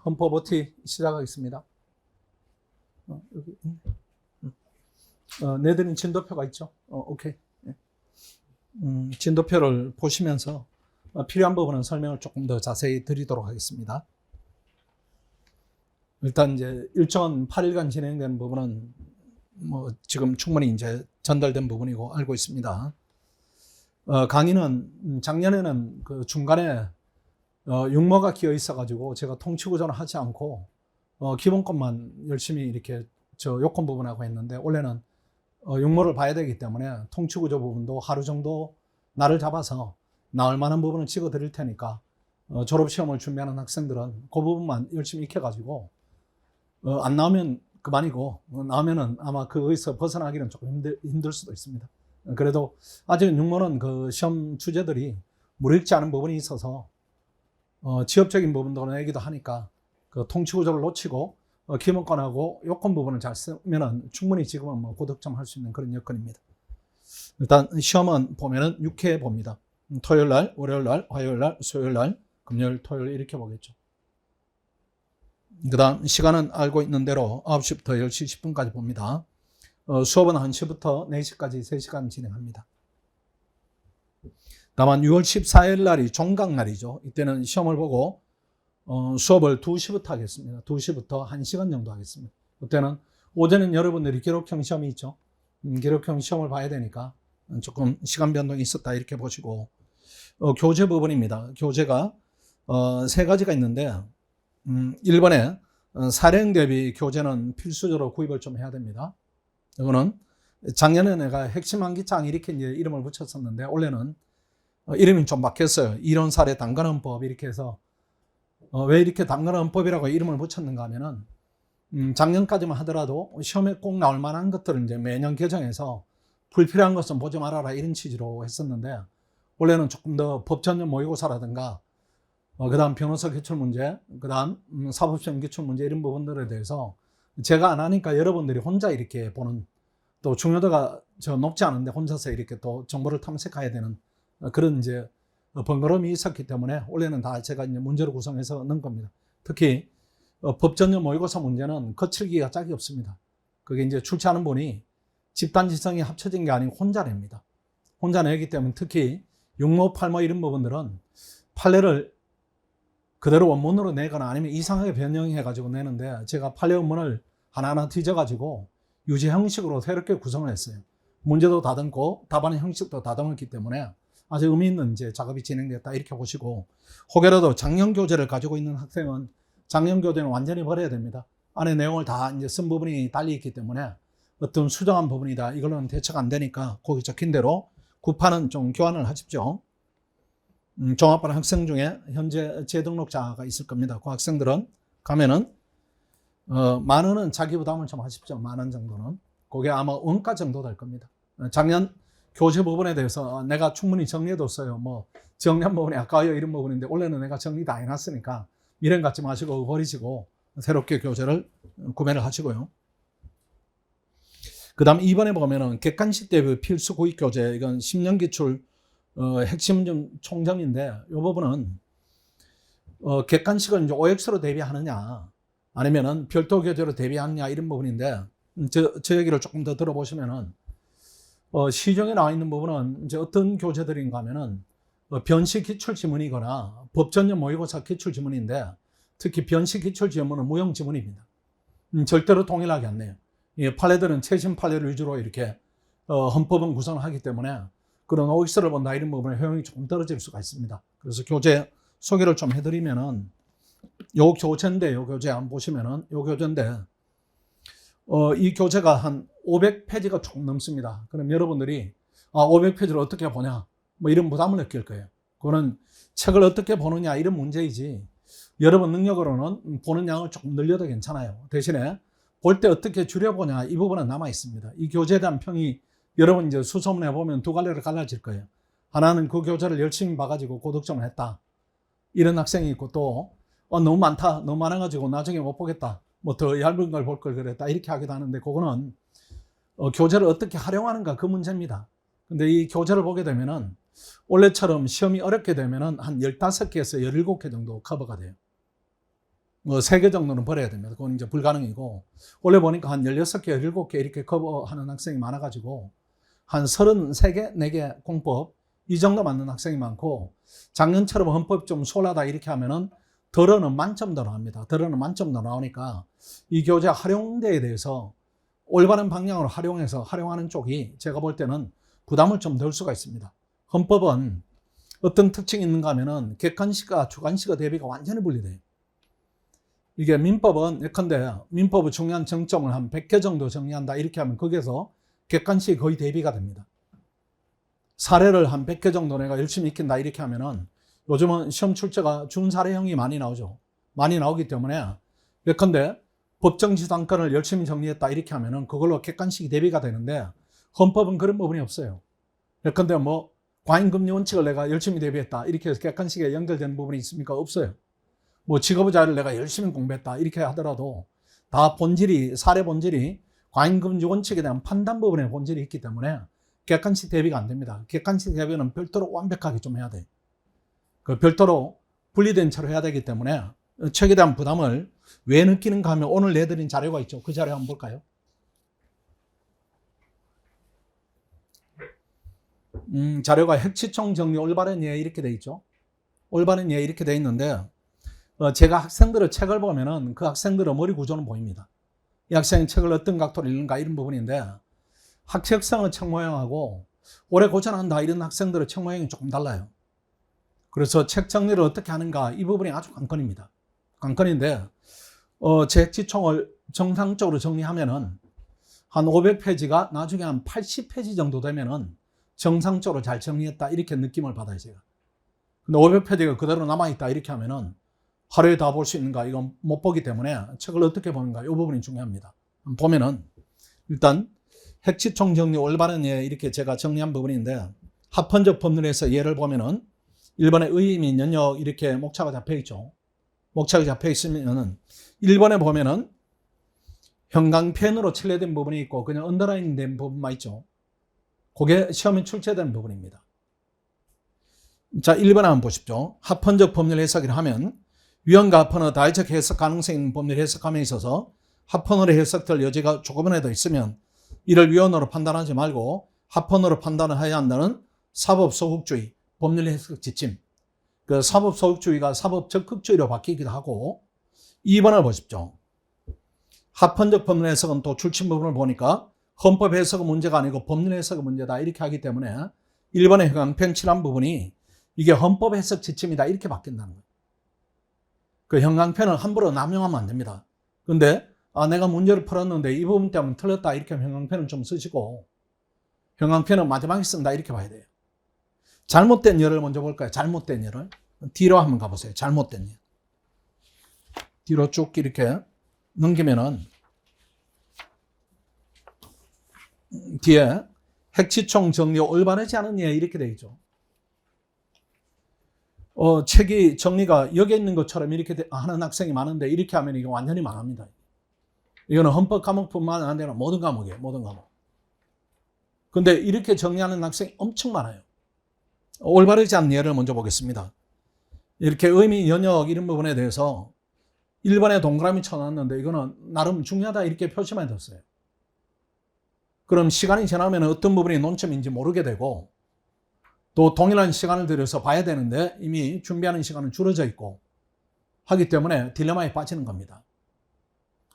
헌법 OT 시작하겠습니다. 여기 내드린 진도표가 있죠. 오케이. 진도표를 보시면서 필요한 부분은 설명을 조금 더 자세히 드리도록 하겠습니다. 일단 이제 일정한 8일간 진행된 부분은 뭐 지금 충분히 이제 전달된 부분이고 알고 있습니다. 강의는 작년에는 그 중간에 육모가 끼어 있어가지고 제가 통치구조는 하지 않고 기본권만 열심히 이렇게 저 요건 부분하고 했는데 올해는 육모를 봐야 되기 때문에 통치구조 부분도 하루 정도 날을 잡아서 나올 만한 부분을 찍어 드릴 테니까 졸업시험을 준비하는 학생들은 그 부분만 열심히 익혀가지고 안 나오면 그만이고 나오면은 아마 거기서 벗어나기는 조금 힘들 수도 있습니다. 그래도 아직 육모는 그 시험 주제들이 무르익지 않은 부분이 있어서 지역적인 부분도 내기도 하니까 그 통치구조를 놓치고 기본권하고 요건 부분을 잘 쓰면은 충분히 지금은 뭐 고득점 할 수 있는 그런 여건입니다. 일단 시험은 보면은 6회 봅니다. 토요일 날, 월요일 날, 화요일 날, 수요일 날, 금요일, 토요일 이렇게 보겠죠. 그 다음 시간은 알고 있는 대로 9시부터 10시 10분까지 봅니다. 수업은 1시부터 4시까지 3시간 진행합니다. 다만 6월 14일 날이 종강날이죠. 이때는 시험을 보고 수업을 2시부터 하겠습니다. 2시부터 1시간 정도 하겠습니다. 그때는 오전엔 여러분들이 기록형 시험이 있죠. 기록형 시험을 봐야 되니까 조금 시간 변동이 있었다 이렇게 보시고 교재 부분입니다. 교재가 3가지가 있는데 1번에 사령 대비 교재는 필수적으로 구입을 좀 해야 됩니다. 이거는 작년에 내가 핵심 암기장 이렇게 이제 이름을 붙였었는데 올해는 이름이 좀 바뀌었어요. 이론 사례 단권헌법 이렇게 해서 왜 이렇게 단권헌법이라고 이름을 붙였는가 하면은 작년까지만 하더라도 시험에 꼭 나올 만한 것들을 이제 매년 개정해서 불필요한 것은 보지 말아라 이런 취지로 했었는데 원래는 조금 더 법 전형 모의고사라든가 그 다음 변호사 기출문제, 그 다음 사법시험 기출문제 이런 부분들에 대해서 제가 안 하니까 여러분들이 혼자 이렇게 보는 또 중요도가 높지 않은데 혼자서 이렇게 또 정보를 탐색해야 되는 그런 이제 번거로움이 있었기 때문에 올해는 다 제가 이제 문제를 구성해서 넣은 겁니다. 특히 법 전형 모의고사 문제는 거칠기가 짝이 없습니다. 그게 이제 출제하는 분이 집단지성이 합쳐진 게 아니고 혼자 냅니다. 혼자 내기 때문에 특히 육모, 팔모 이런 부분들은 판례를 그대로 원문으로 내거나 아니면 이상하게 변형해가지고 내는데 제가 판례 원문을 하나하나 뒤져가지고 유지 형식으로 새롭게 구성을 했어요. 문제도 다듬고 답안의 형식도 다듬었기 때문에 아주 의미 있는 이제 작업이 진행됐다 이렇게 보시고 혹여라도 작년 교재를 가지고 있는 학생은 작년 교재는 완전히 버려야 됩니다. 안에 내용을 다 이제 쓴 부분이 달리 있기 때문에 어떤 수정한 부분이다 이걸로는 대처가 안 되니까 거기 적힌 대로 구판은 좀 교환을 하십시오. 종합반 학생 중에 현재 재등록자가 있을 겁니다. 그 학생들은 가면은 만 원은 자기 부담을 좀 하십시오. 10,000원 정도는. 그게 아마 원가 정도 될 겁니다. 작년 교재 부분에 대해서 내가 충분히 정리해뒀어요. 뭐 정리한 부분이 아까워요 이런 부분인데 올해는 내가 정리 다 해놨으니까 미련 갖지 마시고 버리시고 새롭게 교재를 구매를 하시고요. 그 다음 2번에 보면은 객관식 대비 필수 구입 교재 이건 10년 기출 핵심 좀 총정인데 이 부분은 객관식을 이제 OX로 대비하느냐 아니면은 별도 교재로 대비하느냐 이런 부분인데 저 얘기를 조금 더 들어보시면은 시중에 나와 있는 부분은 이제 어떤 교재들인가 하면은 변식 기출 지문이거나 법전형 모의고사 기출 지문인데 특히 변식 기출 지문은 무형 지문입니다. 절대로 동일하게 안 내요. 판례들은 최신 판례를 위주로 이렇게 헌법은 구성을 하기 때문에 그런 OX를 본다 이런 부분에 효용이 조금 떨어질 수가 있습니다. 그래서 교재 소개를 좀 해드리면은 요 교재인데 요 교재 한번 보시면은 요 교재인데 이 교재가 한 500페이지가 조금 넘습니다. 그럼 여러분들이 500페이지를 어떻게 보냐 뭐 이런 부담을 느낄 거예요. 그거는 책을 어떻게 보느냐 이런 문제이지 여러분 능력으로는 보는 양을 조금 늘려도 괜찮아요. 대신에 볼 때 어떻게 줄여보냐 이 부분은 남아 있습니다. 이 교재에 대한 평이 여러분 이제 수소문해 보면 두 갈래로 갈라질 거예요. 하나는 그 교재를 열심히 봐가지고 고득점을 했다. 이런 학생이 있고 또 너무 많다. 너무 많아가지고 나중에 못 보겠다. 뭐 더 얇은 걸 볼 걸 그랬다. 이렇게 하기도 하는데 그거는 교재를 어떻게 활용하는가 그 문제입니다. 근데 이 교재를 보게 되면은 원래처럼 시험이 어렵게 되면은 한 15개에서 17개 정도 커버가 돼요. 뭐 3개 정도는 버려야 됩니다. 그건 이제 불가능이고, 원래 보니까 한 16개, 17개 이렇게 커버하는 학생이 많아가지고, 한 33개, 4개 공법, 이 정도 맞는 학생이 많고, 작년처럼 헌법 좀 소홀하다 이렇게 하면은, 덜어는 만점도 나옵니다. 덜어는 만점도 나오니까, 이 교재 활용대에 대해서 올바른 방향으로 활용하는 쪽이 제가 볼 때는 부담을 좀 덜 수가 있습니다. 헌법은 어떤 특징이 있는가 하면은, 객관식과 주관식의 대비가 완전히 분리돼요. 이게 민법은 예컨대 민법의 중요한 정점을 한 100개 정도 정리한다 이렇게 하면 거기에서 객관식이 거의 대비가 됩니다. 사례를 한 100개 정도 내가 열심히 익힌다 이렇게 하면은 요즘은 시험 출제가 준사례형이 많이 나오죠. 많이 나오기 때문에 예컨대 법정지상권을 열심히 정리했다 이렇게 하면은 그걸로 객관식이 대비가 되는데, 헌법은 그런 부분이 없어요. 예컨대 뭐 과잉금리 원칙을 내가 열심히 대비했다 이렇게 해서 객관식에 연결되는 부분이 있습니까? 없어요. 뭐 직업의자를 내가 열심히 공부했다 이렇게 하더라도 다 본질이, 사례 본질이 과잉금리 원칙에 대한 판단 부분의 본질이 있기 때문에 객관식 대비가 안 됩니다. 객관식 대비는 별도로 완벽하게 좀 해야 돼. 그 별도로 분리된 채로 해야 되기 때문에 책에 대한 부담을 왜 느끼는가 하면 오늘 내드린 자료가 있죠. 그 자료 한번 볼까요? 자료가 핵시총 정리 올바른 예 이렇게 돼 있죠. 올바른 예 이렇게 돼 있는데, 제가 학생들의 책을 보면은 그 학생들의 머리 구조는 보입니다. 이 학생이 책을 어떤 각도로 읽는가 이런 부분인데, 학책성의 책 모양하고 오래 고전한다 이런 학생들의 책 모양이 조금 달라요. 그래서 책 정리를 어떻게 하는가 이 부분이 아주 관건입니다. 관건인데, 제 핵지총을 정상적으로 정리하면은 한 500페이지가 나중에 한 80페이지 정도 되면은 정상적으로 잘 정리했다 이렇게 느낌을 받아요, 제가. 근데 500페이지가 그대로 남아있다 이렇게 하면은 하루에 다 볼 수 있는가 이건 못 보기 때문에 책을 어떻게 보는가 이 부분이 중요합니다. 보면은 일단 핵지총 정리 올바른 예 이렇게 제가 정리한 부분인데, 합헌적 법률에서 예를 보면은 1번에 의의 및 연역 이렇게 목차가 잡혀 있죠. 목차가 잡혀 있으면은 1번에 보면은 형광펜으로 칠해된 부분이 있고 그냥 언더라인 된 부분만 있죠. 그게 시험에 출제된 부분입니다. 자, 1번 한번 보십시오. 합헌적 법률 해석을 하면 위헌과 합헌의 다의적 해석 가능성이 있는 법률 해석함에 있어서 합헌으로 해석될 여지가 조금이라도 있으면 이를 위헌으로 판단하지 말고 합헌으로 판단을 해야 한다는 사법소극주의 법률 해석 지침. 그 사법소극주의가 사법적극주의로 바뀌기도 하고, 2번을 보십시오. 합헌적 법률 해석은 또 출신 부분을 보니까 헌법 해석의 문제가 아니고 법률 해석의 문제다 이렇게 하기 때문에 1번의 형광펜 칠한 부분이 이게 헌법 해석 지침이다 이렇게 바뀐다는 거예요. 그 형광펜을 함부로 남용하면 안 됩니다. 근데 내가 문제를 풀었는데 이 부분 때문에 틀렸다 이렇게 하면 형광펜은 좀 쓰시고, 형광펜은 마지막에 쓴다 이렇게 봐야 돼요. 잘못된 예를 먼저 볼까요? 잘못된 예를. 뒤로 한번 가보세요. 잘못된 예. 뒤로 쭉 이렇게 넘기면은 뒤에 핵지총 정리 올바르지 않은 예 이렇게 되어 있죠. 책이 정리가 여기 있는 것처럼 이렇게 하는 학생이 많은데 이렇게 하면 이거 완전히 망합니다. 이거는 헌법 과목뿐만 아니라 모든 과목이에요. 모든 과목. 근데 이렇게 정리하는 학생이 엄청 많아요. 올바르지 않은 예를 먼저 보겠습니다. 이렇게 의미, 연역 이런 부분에 대해서 1번에 동그라미 쳐놨는데 이거는 나름 중요하다 이렇게 표시만 해뒀어요. 그럼 시간이 지나면 어떤 부분이 논점인지 모르게 되고, 또 동일한 시간을 들여서 봐야 되는데 이미 준비하는 시간은 줄어져 있고 하기 때문에 딜레마에 빠지는 겁니다.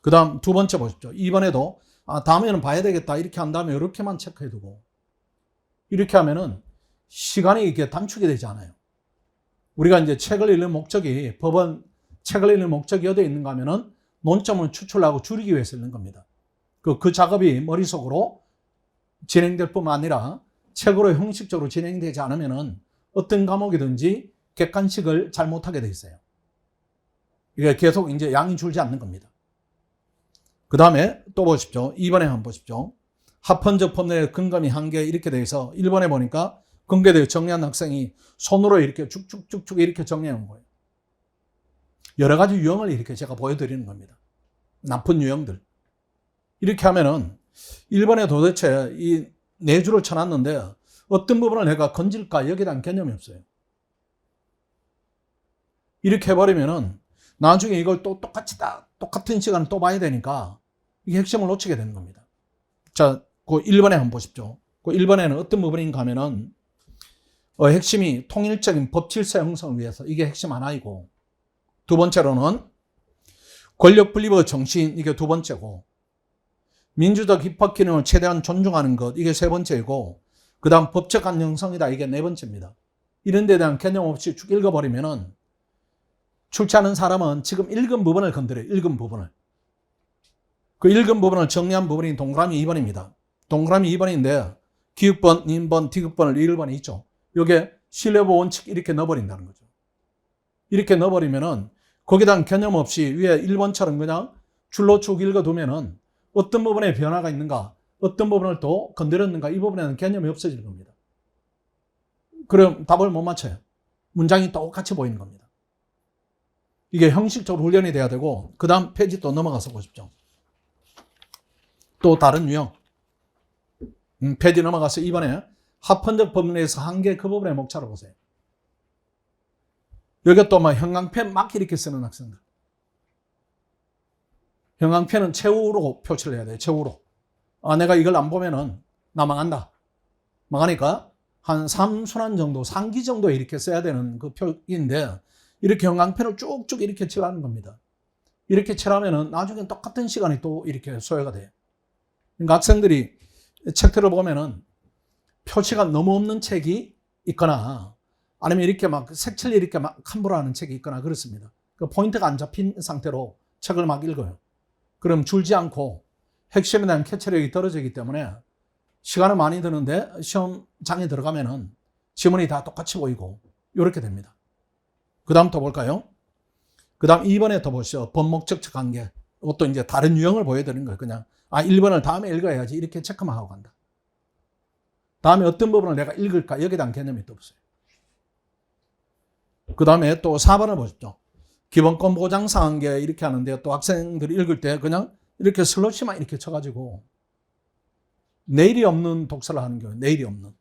그 다음 두 번째 보십시오. 2번에도 다음에는 봐야 되겠다 이렇게 한 다음에 이렇게만 체크해두고, 이렇게 하면은 시간이 이렇게 단축이 되지 않아요. 우리가 이제 책을 읽는 목적이, 법은 책을 읽는 목적이 어디에 있는가 하면은 논점을 추출하고 줄이기 위해서 읽는 겁니다. 그 작업이 머릿속으로 진행될 뿐만 아니라 책으로 형식적으로 진행되지 않으면은 어떤 과목이든지 객관식을 잘 못하게 돼 있어요. 이게 계속 이제 양이 줄지 않는 겁니다. 그 다음에 또 보십시오. 2번에 한번 보십시오. 합헌적 법률의 근거미 한계 이렇게 돼 있어 1번에 보니까 근거에 정리한 학생이 손으로 이렇게 쭉쭉쭉쭉 이렇게 정리해 놓은 거예요. 여러 가지 유형을 이렇게 제가 보여드리는 겁니다. 나쁜 유형들. 이렇게 하면은 1번에 도대체 이 4줄을 쳐놨는데 어떤 부분을 내가 건질까 여기에 대한 개념이 없어요. 이렇게 해버리면은 나중에 이걸 또 똑같은 시간을 또 봐야 되니까 이게 핵심을 놓치게 되는 겁니다. 자, 그 1번에 한번 보십시오. 그 1번에는 어떤 부분인가 하면은 핵심이 통일적인 법 질서 형성을 위해서, 이게 핵심 하나이고, 두 번째로는 권력 분립의 정신, 이게 두 번째고, 민주적 입법 기능을 최대한 존중하는 것, 이게 세 번째이고, 그 다음 법적 안정성이다, 이게 네 번째입니다. 이런 데 대한 개념 없이 쭉 읽어버리면은 출제하는 사람은 지금 읽은 부분을 건드려요. 읽은 부분을. 그 읽은 부분을 정리한 부분이 동그라미 2번입니다. 동그라미 2번인데 기읍번, 인번, 디귿번을 1번에 있죠. 요게 신뢰보 원칙 이렇게 넣어버린다는 거죠. 이렇게 넣어버리면은 거기에 대한 개념 없이 위에 1번처럼 그냥 줄로 쭉 읽어두면은 어떤 부분에 변화가 있는가, 어떤 부분을 또 건드렸는가, 이 부분에는 개념이 없어질 겁니다. 그럼 답을 못 맞춰요. 문장이 똑같이 보이는 겁니다. 이게 형식적으로 훈련이 돼야 되고, 그 다음 페이지 또 넘어가서 보십시오. 또 다른 유형. 페이지 넘어가서 이번에 합헌적 법률에서 한계 그 부분의 목차를 보세요. 여기 또 막 형광펜 막 이렇게 쓰는 학생들. 형광펜은 최후로 표시를 해야 돼요. 최후로. 내가 이걸 안 보면은 나 망한다. 망하니까 한 3순환 정도, 3기 정도 이렇게 써야 되는 그 표기인데, 이렇게 형광펜을 쭉쭉 이렇게 칠하는 겁니다. 이렇게 칠하면은 나중에 똑같은 시간이 또 이렇게 소요가 돼요. 그러니까 학생들이 책들을 보면은 표시가 너무 없는 책이 있거나, 아니면 이렇게 막 색칠 이렇게 막 함부로 하는 책이 있거나 그렇습니다. 그 포인트가 안 잡힌 상태로 책을 막 읽어요. 그럼 줄지 않고 핵심에 대한 캐치력이 떨어지기 때문에 시간은 많이 드는데 시험장에 들어가면은 지문이 다 똑같이 보이고 이렇게 됩니다. 그 다음 또 볼까요? 그 다음 2번에 더 보시죠. 법목적적 관계. 이것도 이제 다른 유형을 보여드리는 거예요. 그냥 1번을 다음에 읽어야지 이렇게 체크만 하고 간다. 다음에 어떤 부분을 내가 읽을까, 여기에 대한 개념이 또 없어요. 그 다음에 또 4번을 보십시오. 기본권 보장 상한계 이렇게 하는데, 또 학생들이 읽을 때 그냥 이렇게 슬러시만 이렇게 쳐가지고 내일이 없는 독서를 하는 거예요. 내일이 없는.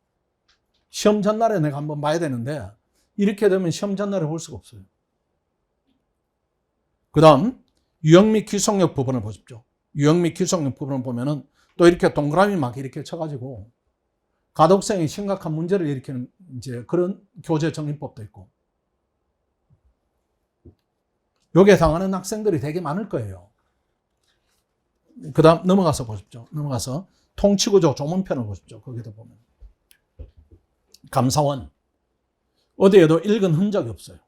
시험 전날에 내가 한번 봐야 되는데 이렇게 되면 시험 전날에 볼 수가 없어요. 그 다음 유형 및 기속력 부분을 보십시오. 유형 및 기속력 부분을 보면은 또 이렇게 동그라미 막 이렇게 쳐가지고 가독성이 심각한 문제를 일으키는 이제 그런 교재 정리법도 있고, 여기에 당하는 학생들이 되게 많을 거예요. 그 다음 넘어가서 보십시오. 넘어가서 통치구조 조문편을 보십시오. 거기도 보면 감사원 어디에도 읽은 흔적이 없어요.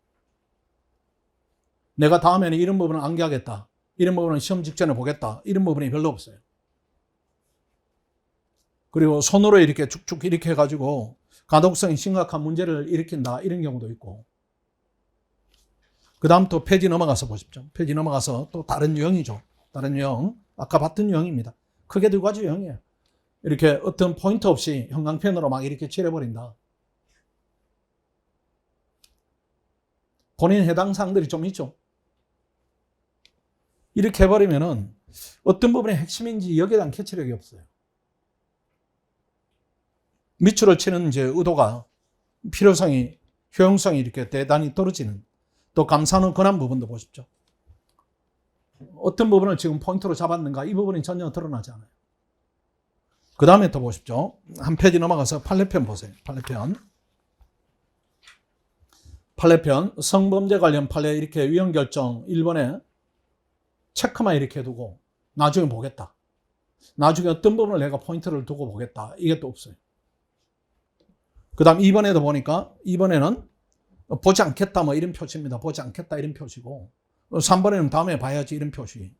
내가 다음에는 이런 부분을 암기하겠다, 이런 부분은 시험 직전에 보겠다, 이런 부분이 별로 없어요. 그리고 손으로 이렇게 쭉쭉 이렇게 해가지고 가독성이 심각한 문제를 일으킨다, 이런 경우도 있고. 그 다음 또 페이지 넘어가서 보십시오. 페이지 넘어가서 또 다른 유형이죠. 다른 유형. 아까 봤던 유형입니다. 크게 두 가지 유형이에요. 이렇게 어떤 포인트 없이 형광펜으로 막 이렇게 칠해버린다. 본인 해당 사항들이 좀 있죠. 이렇게 해버리면은 어떤 부분이 핵심인지 여기에 대한 캐치력이 없어요. 밑줄을 치는 이제 의도가, 필요성이, 효용성이 이렇게 대단히 떨어지는, 또 감사는 권한 부분도 보십시오. 어떤 부분을 지금 포인트로 잡았는가, 이 부분이 전혀 드러나지 않아요. 그 다음에 또 보십시오. 한 페이지 넘어가서 판례편 보세요. 판례편 성범죄 관련 판례 이렇게 위헌결정 1번에 체크만 이렇게 두고 나중에 보겠다, 나중에 어떤 부분을 내가 포인트를 두고 보겠다, 이게 또 없어요. 그 다음 2번에도 보니까 2번에는 보지 않겠다 뭐 이런 표시입니다. 보지 않겠다 이런 표시고, 3번에는 다음에 봐야지 이런 표시.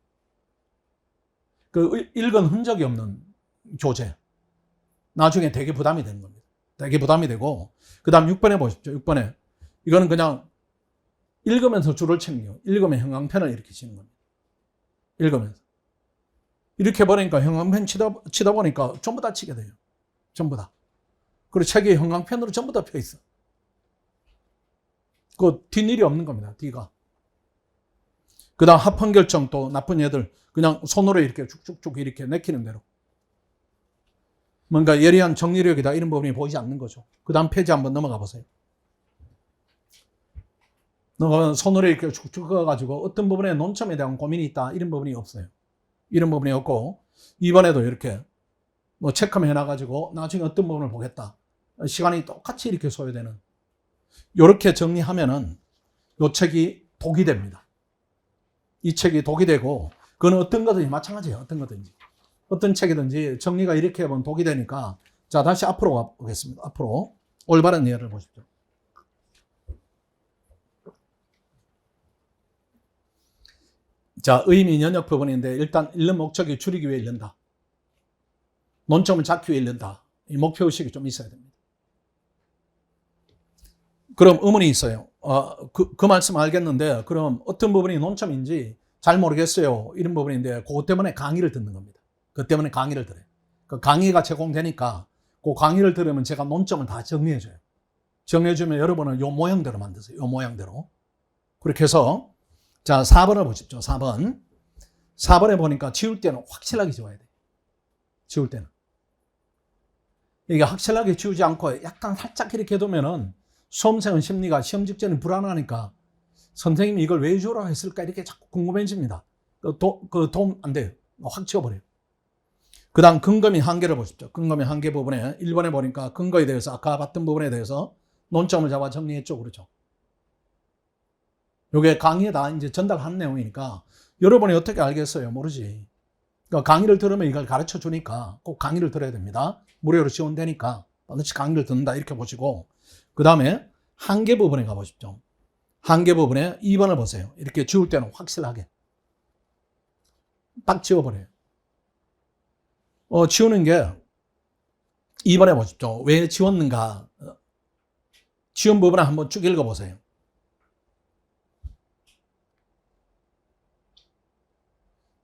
그 읽은 흔적이 없는 교재, 나중에 되게 부담이 되는 겁니다. 되게 부담이 되고, 그 다음 6번에 보십시오. 6번에 이거는 그냥 읽으면서 줄을 치는 거예요. 읽으면 형광펜을 이렇게 치는 겁니다. 읽으면서 이렇게 보니까 형광펜 치다 보니까 전부 다 치게 돼요. 전부 다. 그리고 책이 형광펜으로 전부 다 펴 있어. 그 뒷일이 없는 겁니다. 뒤가. 그 다음 합헌결정, 또 나쁜 애들 그냥 손으로 이렇게 쭉쭉쭉 이렇게 내키는 대로. 뭔가 예리한 정리력이다, 이런 부분이 보이지 않는 거죠. 그 다음 페이지 한번 넘어가 보세요. 너가 손으로 이렇게 쭉쭉 그어가지고 어떤 부분에 논점에 대한 고민이 있다. 이런 부분이 없어요. 이런 부분이 없고, 이번에도 이렇게 뭐 체크만 해놔가지고 나중에 어떤 부분을 보겠다. 시간이 똑같이 이렇게 소요되는. 이렇게 정리하면은 이 책이 독이 됩니다. 이 책이 독이 되고, 그건 어떤 거든지 마찬가지예요. 어떤 거든지. 어떤 책이든지 정리가 이렇게 하면 독이 되니까, 자, 다시 앞으로 가보겠습니다. 앞으로. 올바른 예를 보십시오. 자, 의미 연역 부분인데, 일단 읽는 목적이 줄이기 위해 읽는다. 논점을 잡기 위해 읽는다. 이 목표의식이 좀 있어야 됩니다. 그럼 의문이 있어요. 그 말씀 알겠는데, 그럼 어떤 부분이 논점인지 잘 모르겠어요. 이런 부분인데, 그것 때문에 강의를 듣는 겁니다. 그 때문에 강의를 들어요. 그 강의가 제공되니까, 그 강의를 들으면 제가 논점을 다 정리해줘요. 정리해주면 여러분은 요 모양대로 만드세요. 요 모양대로. 그렇게 해서, 자, 4번을 보십시오. 4번. 4번에 보니까 지울 때는 확실하게 지워야 돼요. 지울 때는. 이게 확실하게 지우지 않고 약간 살짝 이렇게 해두면은 수험생은 심리가 시험 직전에 불안하니까 선생님이 이걸 왜 지우라고 했을까 이렇게 자꾸 궁금해집니다. 도움 안 돼요. 확 지워버려요. 그 다음 근거 및 한계를 보십시오. 근거 및 한계 부분에 1번에 보니까 근거에 대해서 아까 봤던 부분에 대해서 논점을 잡아 정리했죠. 그렇죠. 요게 강의에 다 이제 전달한 내용이니까 여러분이 어떻게 알겠어요? 모르지. 그러니까 강의를 들으면 이걸 가르쳐 주니까 꼭 강의를 들어야 됩니다. 무료로 지원되니까 반드시 강의를 듣는다 이렇게 보시고, 그 다음에 한계 부분에 가보십시오. 한계 부분에 2번을 보세요. 이렇게 지울 때는 확실하게 딱 지워버려요. 지우는 게 2번에 보십시오. 왜 지웠는가? 지운 부분을 한번 쭉 읽어보세요.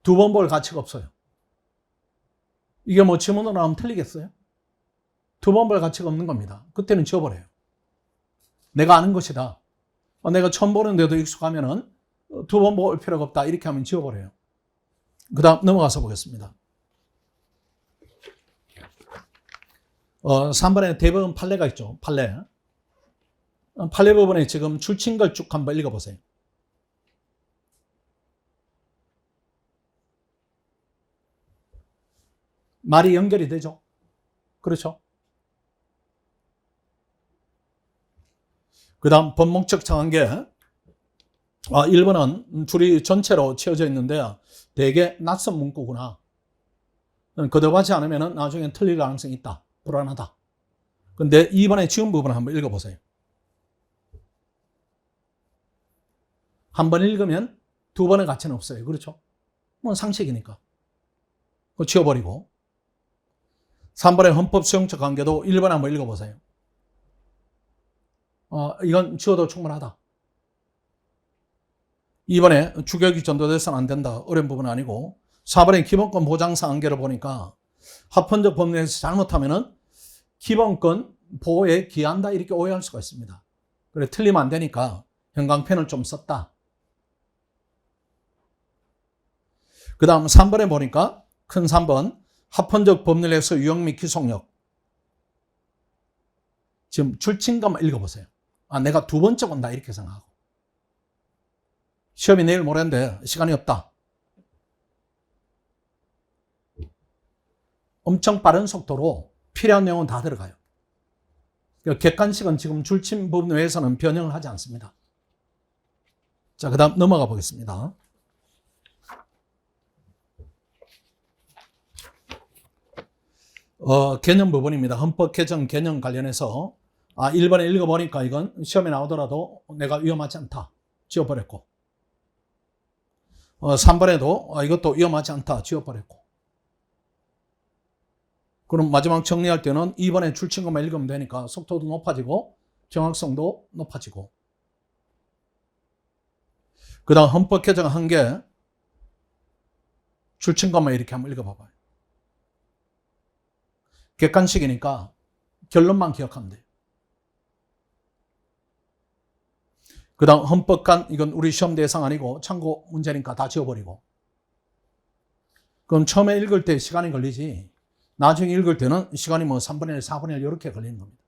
두 번 볼 가치가 없어요. 이게 뭐 지문으로 나오면 틀리겠어요? 두 번 볼 가치가 없는 겁니다. 그때는 지워버려요. 내가 아는 것이다. 내가 처음 보는데도 익숙하면은 두 번 볼 필요가 없다. 이렇게 하면 지워버려요. 그 다음 넘어가서 보겠습니다. 3번에 대법원 판례가 있죠. 판례. 판례 부분에 지금 줄친 걸 쭉 한번 읽어보세요. 말이 연결이 되죠. 그렇죠. 그 다음 본목적 정한계. 1번은 줄이 전체로 채워져 있는데 되게 낯선 문구구나. 거듭하지 않으면 나중에 틀릴 가능성이 있다. 불안하다. 근데 2번의 지운 부분을 한번 읽어보세요. 한 번 읽으면 두 번의 가치는 없어요. 그렇죠? 뭐 상식이니까. 그거 지워버리고. 3번의 헌법 수용적 관계도 1번 한번 읽어보세요. 이건 지워도 충분하다. 2번에 주격이 전도돼서는 안 된다. 어려운 부분은 아니고. 4번의 기본권 보장상 한계를 보니까 합헌적 법률에서 잘못하면은 기본권 보호에 기한다 이렇게 오해할 수가 있습니다. 그래 틀리면 안 되니까 형광펜을 좀 썼다. 그 다음 3번에 보니까 큰 3번 합헌적 법률에서 유형 및 기속력. 지금 줄친감만 읽어보세요. 내가 두 번째 본다 이렇게 생각하고. 시험이 내일 모레인데 시간이 없다. 엄청 빠른 속도로 필요한 내용은 다 들어가요. 객관식은 지금 줄친 부분 외에서는 변형을 하지 않습니다. 자, 그 다음 넘어가 보겠습니다. 개념 부분입니다. 헌법 개정 개념 관련해서 1번에 읽어보니까 이건 시험에 나오더라도 내가 위험하지 않다. 지워버렸고 3번에도 이것도 위험하지 않다. 지워버렸고 그럼 마지막 정리할 때는 2번에 줄친 것만 읽으면 되니까 속도도 높아지고 정확성도 높아지고 그 다음 헌법 개정 한계 줄친 것만 이렇게 한번 읽어봐봐요. 객관식이니까 결론만 기억하면 돼요. 그 다음 헌법관 이건 우리 시험 대상 아니고 참고 문제니까 다 지워버리고 그럼 처음에 읽을 때 시간이 걸리지 나중에 읽을 때는 시간이 뭐 3분의 1, 4분의 1 이렇게 걸리는 겁니다.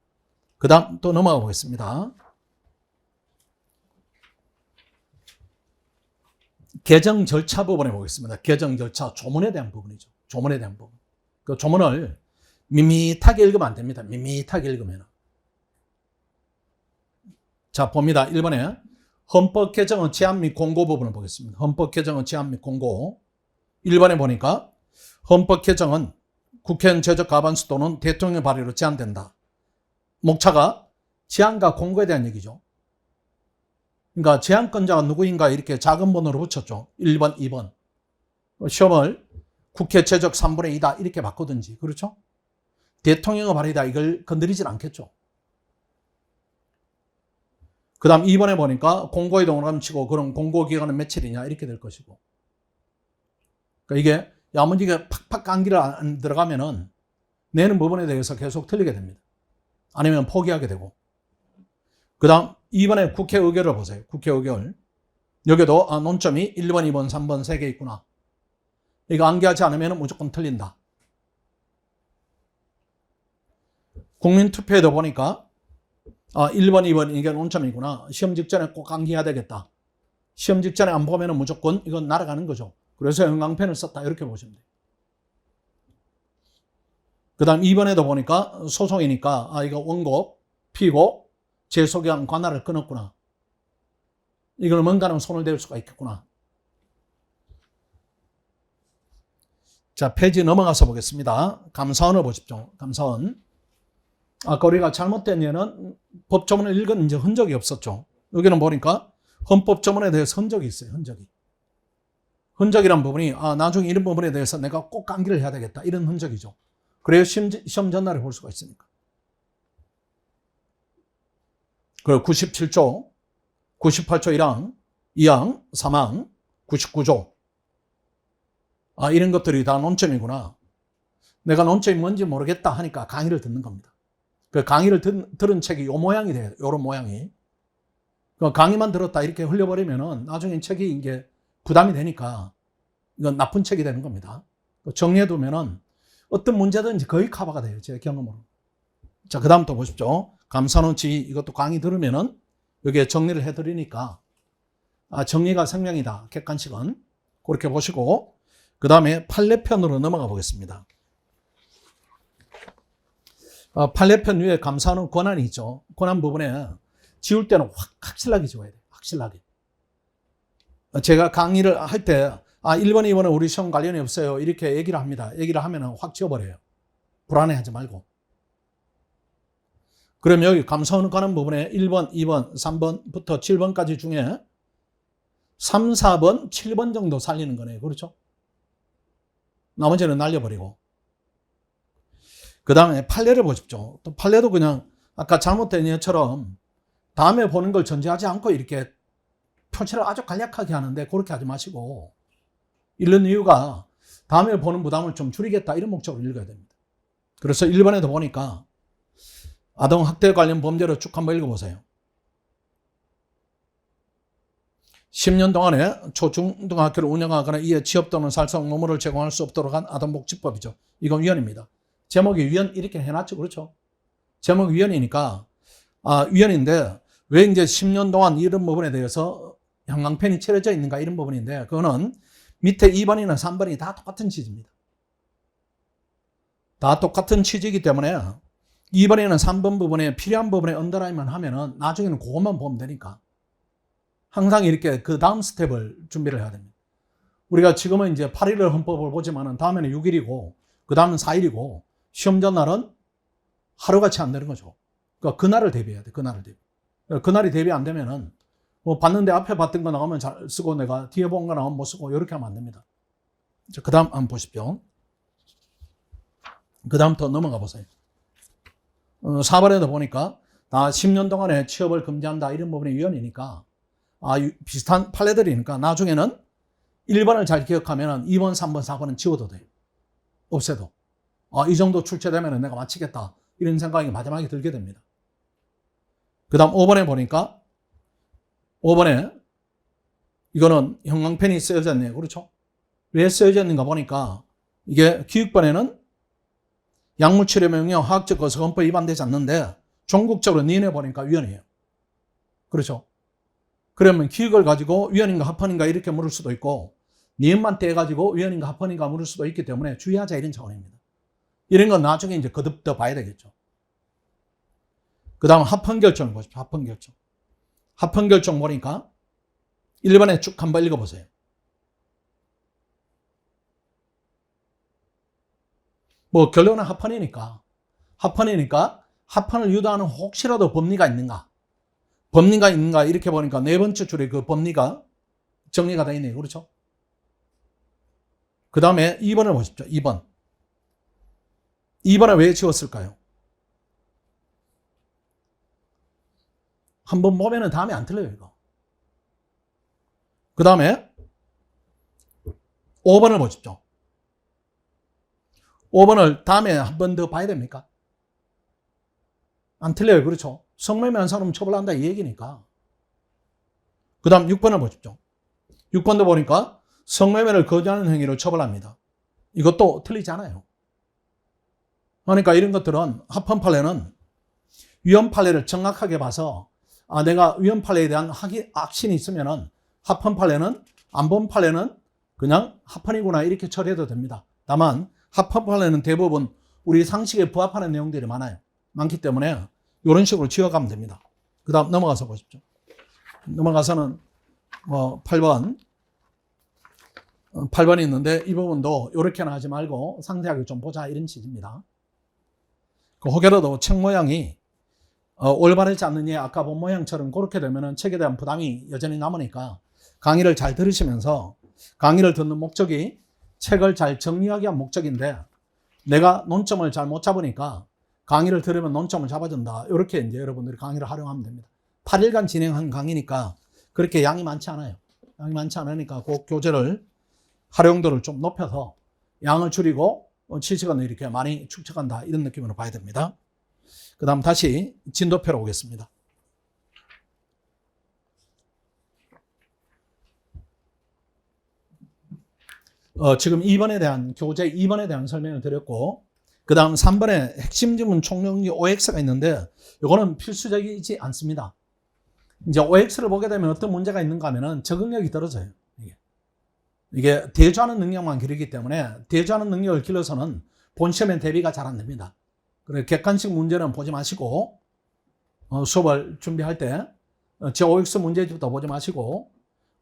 그 다음 또 넘어가 보겠습니다. 개정 절차 부분에 보겠습니다. 개정 절차, 조문에 대한 부분이죠. 조문에 대한 부분. 그 조문을 밋밋하게 읽으면 안 됩니다. 밋밋하게 읽으면. 자, 봅니다. 1번에 헌법 개정의 제안 및 공고 부분을 보겠습니다. 헌법 개정의 제안 및 공고. 1번에 보니까 헌법 개정은 국회의원 제적 과반수 또는 대통령 발의로 제안된다. 목차가 제안과 공고에 대한 얘기죠. 그러니까 제안권자가 누구인가 이렇게 작은 번호로 붙였죠. 1번, 2번. 시험을 국회 제적 3분의 2다 이렇게 바꾸든지. 그렇죠? 대통령의 발의다 이걸 건드리진 않겠죠. 그 다음 2번에 보니까 공고에 동그라미 치고 그럼 공고 기간은 며칠이냐 이렇게 될 것이고. 그러니까 이게 야무지게 팍팍 감기를 안 들어가면은 내는 부분에 대해서 계속 틀리게 됩니다. 아니면 포기하게 되고. 그 다음 2번에 국회 의결을 보세요. 국회 의결. 여기도 논점이 1번, 2번, 3번 3개 있구나. 이거 암기하지 않으면 무조건 틀린다. 국민투표에도 보니까 1번, 2번 이게 논점이구나. 시험 직전에 꼭 암기해야 되겠다. 시험 직전에 안 보면 무조건 이건 날아가는 거죠. 그래서 형광펜을 썼다 이렇게 보시면 돼요. 그 다음 2번에도 보니까 소송이니까 이거 원고, 피고, 재소기한 관할을 끊었구나. 이걸 뭔가는 손을 댈 수가 있겠구나. 자, 페이지 넘어가서 보겠습니다. 감사원을 보십시오. 감사원. 아까 우리가 잘못된 예는 법조문을 읽은 이제 흔적이 없었죠. 여기는 보니까 헌법조문에 대해서 흔적이 있어요. 흔적이. 흔적이란 부분이 나중에 이런 부분에 대해서 내가 꼭 암기를 해야 되겠다. 이런 흔적이죠. 그래야 시험 전날에 볼 수가 있으니까. 그리고 97조, 98조 1항, 2항, 3항, 99조. 이런 것들이 다 논점이구나. 내가 논점이 뭔지 모르겠다 하니까 강의를 듣는 겁니다. 그 강의를 들은 책이 요 모양이 돼요. 요런 모양이. 그 강의만 들었다 이렇게 흘려버리면은 나중에 책이 이게 부담이 되니까 이건 나쁜 책이 되는 겁니다. 정리해두면은 어떤 문제든지 거의 커버가 돼요. 제 경험으로. 자, 그 다음 또 보십시오. 감사원 지휘 이것도 강의 들으면은 여기에 정리를 해드리니까 정리가 생명이다. 객관식은. 그렇게 보시고 그 다음에 판례편으로 넘어가 보겠습니다. 판례편 위에 감사원은 권한이 있죠. 권한 부분에 지울 때는 확실하게 지워야 돼요. 확실하게. 제가 강의를 할 때 1번, 2번은 우리 시험 관련이 없어요. 이렇게 얘기를 합니다. 얘기를 하면 확 지워버려요. 불안해하지 말고. 그럼 여기 감사원 권한 부분에 1번, 2번, 3번부터 7번까지 중에 3, 4번, 7번 정도 살리는 거네요. 그렇죠? 나머지는 날려버리고. 그 다음에 판례를 보십시오. 또 판례도 그냥 아까 잘못된 예처럼 다음에 보는 걸 전제하지 않고 이렇게 표시를 아주 간략하게 하는데 그렇게 하지 마시고 이런 이유가 다음에 보는 부담을 좀 줄이겠다 이런 목적으로 읽어야 됩니다. 그래서 1번에도 보니까 아동학대 관련 범죄를 쭉 한번 읽어보세요. 10년 동안에 초중등학교를 운영하거나 이에 취업 또는 살성 노무를 제공할 수 없도록 한 아동복지법이죠. 이건 위헌입니다. 제목이 위헌 이렇게 해놨죠. 그렇죠? 제목이 위헌이니까 위헌인데 왜 이제 10년 동안 이런 부분에 대해서 형광펜이 칠해져 있는가 이런 부분인데 그거는 밑에 2번이나 3번이 다 똑같은 취지입니다. 다 똑같은 취지이기 때문에 2번에는 3번 부분에 필요한 부분에 언더라인만 하면은 나중에는 그것만 보면 되니까 항상 이렇게 그 다음 스텝을 준비를 해야 됩니다. 우리가 지금은 이제 8일을 헌법을 보지만은 다음에는 6일이고 그 다음은 4일이고 시험 전날은 하루같이 안 되는 거죠. 그러니까 그날을 대비해야 돼. 그날을 대비. 그날이 대비 안 되면은 뭐 봤는데 앞에 봤던 거 나오면 잘 쓰고 내가 뒤에 본 거 나오면 못 쓰고 이렇게 하면 안 됩니다. 그 다음 한번 보십시오. 그 다음 더 넘어가 보세요. 4번에도 보니까 다 10년 동안에 취업을 금지한다 이런 부분이 위헌이니까 비슷한 판례들이니까 나중에는 1번을 잘 기억하면 2번, 3번, 4번은 지워도 돼요. 없애도. 이 정도 출제되면 내가 마치겠다. 이런 생각이 마지막에 들게 됩니다. 그 다음 5번에 보니까 5번에 이거는 형광펜이 쓰여져 있네요. 그렇죠? 왜 쓰여져 있는가 보니까 이게 기육번에는 약물치료 명령 화학적 거스건법 위반되지 않는데 전국적으로 니네 보니까 위헌이에요. 그렇죠? 그러면 기억을 가지고 위헌인가 합헌인가 이렇게 물을 수도 있고 니은만 떼가지고 위헌인가 합헌인가 물을 수도 있기 때문에 주의하자 이런 차원입니다. 이런 건 나중에 이제 거듭 더 봐야 되겠죠. 그 다음 합헌결정을 보십시오. 합헌결정. 합헌결정 보니까 1번에 쭉 한번 읽어보세요. 뭐 결론은 합헌이니까 합헌을 유도하는 혹시라도 법리가 있는가 이렇게 보니까 네 번째 줄에 그 법리가 정리가 되어 있네요. 그렇죠? 그 다음에 2번을 보십시오. 2번을 왜 지웠을까요? 한번 보면은 다음에 안 틀려요, 이거. 그 다음에 5번을 보십시오. 5번을 다음에 한 번 더 봐야 됩니까? 안 틀려요. 그렇죠? 성매매한 사람은 처벌한다 이 얘기니까. 그 다음 6번을 보십시오. 6번도 보니까 성매매를 거부하는 행위를 처벌합니다. 이것도 틀리지 않아요. 그러니까 이런 것들은 합헌 판례는 위헌 판례를 정확하게 봐서 내가 위헌 판례에 대한 악신이 있으면은 합헌 판례는 안 본 판례는 그냥 합헌이구나 이렇게 처리해도 됩니다. 다만 합헌 판례는 대부분 우리 상식에 부합하는 내용들이 많기 때문에 이런 식으로 지어가면 됩니다. 그 다음 넘어가서 보십시오. 넘어가서는 8번이 있는데 이 부분도 이렇게는 하지 말고 상세하게 좀 보자 이런 취지입니다. 혹여라도 책 모양이 올바르지 않느니 아까 본 모양처럼 그렇게 되면은 책에 대한 부담이 여전히 남으니까 강의를 잘 들으시면서 강의를 듣는 목적이 책을 잘 정리하기 위한 목적인데 내가 논점을 잘 못 잡으니까 강의를 들으면 논점을 잡아준다. 이렇게 이제 여러분들이 강의를 활용하면 됩니다. 8일간 진행한 강의니까 그렇게 양이 많지 않아요. 양이 많지 않으니까 그 교재를 활용도를 좀 높여서 양을 줄이고 지식을 이렇게 많이 축적한다. 이런 느낌으로 봐야 됩니다. 그 다음 다시 진도표로 오겠습니다. 지금 2번에 대한 교재 2번에 대한 설명을 드렸고 그 다음 3번에 핵심 지문 총정리 OX가 있는데 이거는 필수적이지 않습니다. 이제 OX를 보게 되면 어떤 문제가 있는가 하면은 적응력이 떨어져요. 이게 대조하는 능력만 기르기 때문에 대조하는 능력을 길러서는 본 시험에 대비가 잘 안 됩니다. 그래서 객관식 문제는 보지 마시고 수업을 준비할 때 제 OX 문제집부터 보지 마시고